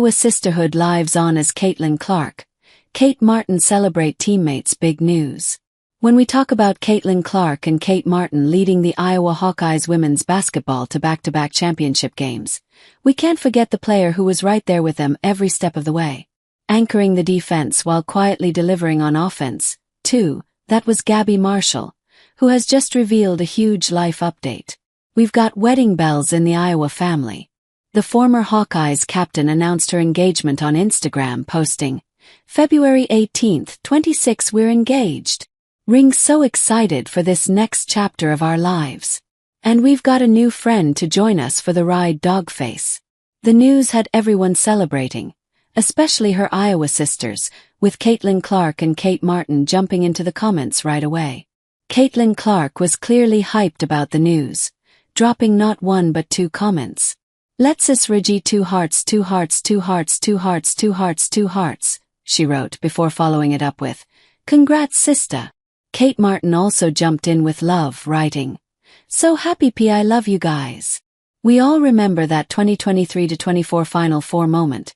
Iowa Sisterhood lives on as Caitlin Clark. Kate Martin celebrate teammates' big news. When we talk about Caitlin Clark and Kate Martin leading the Iowa Hawkeyes women's basketball to back-to-back championship games, we can't forget the player who was right there with them every step of the way, anchoring the defense while quietly delivering on offense, too. That was Gabby Marshall, who has just revealed a huge life update. We've got wedding bells in the Iowa family. The former Hawkeyes captain announced her engagement on Instagram, posting, "February 18th, 26, we're engaged. Ring so excited for this next chapter of our lives. And we've got a new friend to join us for the ride, Dogface." The news had everyone celebrating, especially her Iowa sisters, with Caitlin Clark and Kate Martin jumping into the comments right away. Caitlin Clark was clearly hyped about the news, dropping not one but two comments. "Let's us Reggie 2 hearts 2 hearts 2 hearts 2 hearts 2 hearts 2 hearts," she wrote before following it up with, "Congrats sister." Kate Martin also jumped in with love, writing, "So happy P, I love you guys." We all remember that 2023-24 Final Four moment,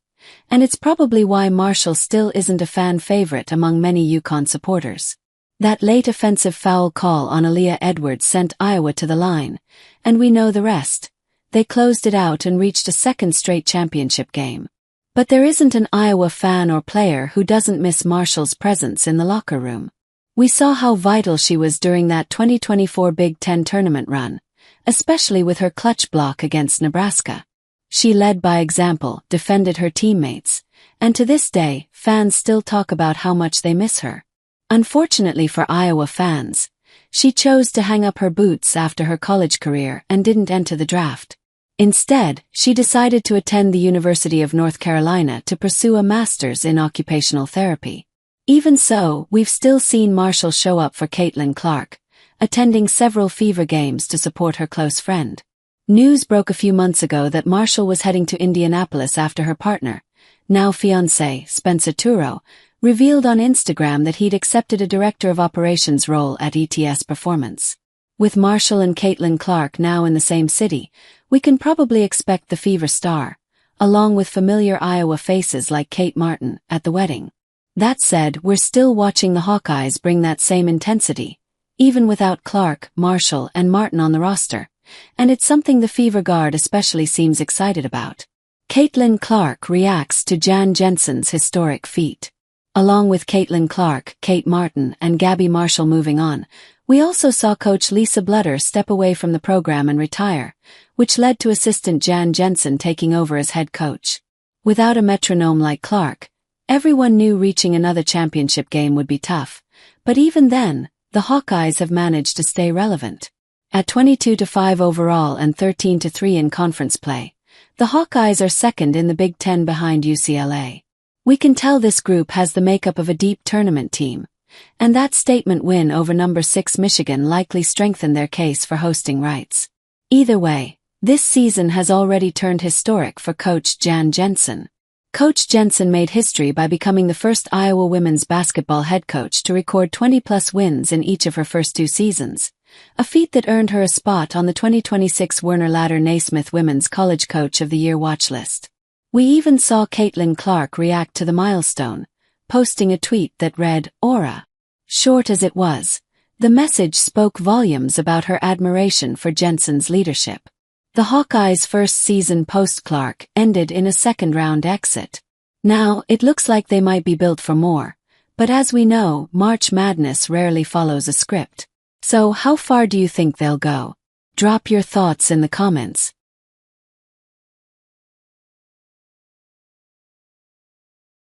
and it's probably why Marshall still isn't a fan favorite among many UConn supporters. That late offensive foul call on Aaliyah Edwards sent Iowa to the line, and we know the rest. They closed it out and reached a second straight championship game. But there isn't an Iowa fan or player who doesn't miss Marshall's presence in the locker room. We saw how vital she was during that 2024 Big Ten tournament run, especially with her clutch block against Nebraska. She led by example, defended her teammates, and to this day, fans still talk about how much they miss her. Unfortunately for Iowa fans, she chose to hang up her boots after her college career and didn't enter the draft. Instead, she decided to attend the University of North Carolina to pursue a master's in occupational therapy. Even so, we've still seen Marshall show up for Caitlin Clark, attending several Fever games to support her close friend. News broke a few months ago that Marshall was heading to Indianapolis after her partner, now fiancé, Spencer Turo, revealed on Instagram that he'd accepted a Director of Operations role at ETS Performance. With Marshall and Caitlin Clark now in the same city, we can probably expect the Fever star, along with familiar Iowa faces like Kate Martin, at the wedding. That said, we're still watching the Hawkeyes bring that same intensity, even without Clark, Marshall, and Martin on the roster, and it's something the Fever Guard especially seems excited about. Caitlin Clark reacts to Jan Jensen's historic feat. Along with Caitlin Clark, Kate Martin, and Gabby Marshall moving on, we also saw coach Lisa Blutter step away from the program and retire, which led to assistant Jan Jensen taking over as head coach. Without a metronome like Clark, everyone knew reaching another championship game would be tough, but even then, the Hawkeyes have managed to stay relevant. At 22-5 overall and 13-3 in conference play, the Hawkeyes are second in the Big Ten behind UCLA. We can tell this group has the makeup of a deep tournament team, and that statement win over number 6 Michigan likely strengthened their case for hosting rights. Either way, this season has already turned historic for coach Jan Jensen. Coach Jensen made history by becoming the first Iowa women's basketball head coach to record 20-plus wins in each of her first 2 seasons, a feat that earned her a spot on the 2026 Werner Ladder Naismith Women's College Coach of the Year watch list. We even saw Caitlin Clark react to the milestone, posting a tweet that read, "Aura." Short as it was, the message spoke volumes about her admiration for Jensen's leadership. The Hawkeyes' first season post-Clark ended in a second-round exit. Now, it looks like they might be built for more, but as we know, March Madness rarely follows a script. So how far do you think they'll go? Drop your thoughts in the comments.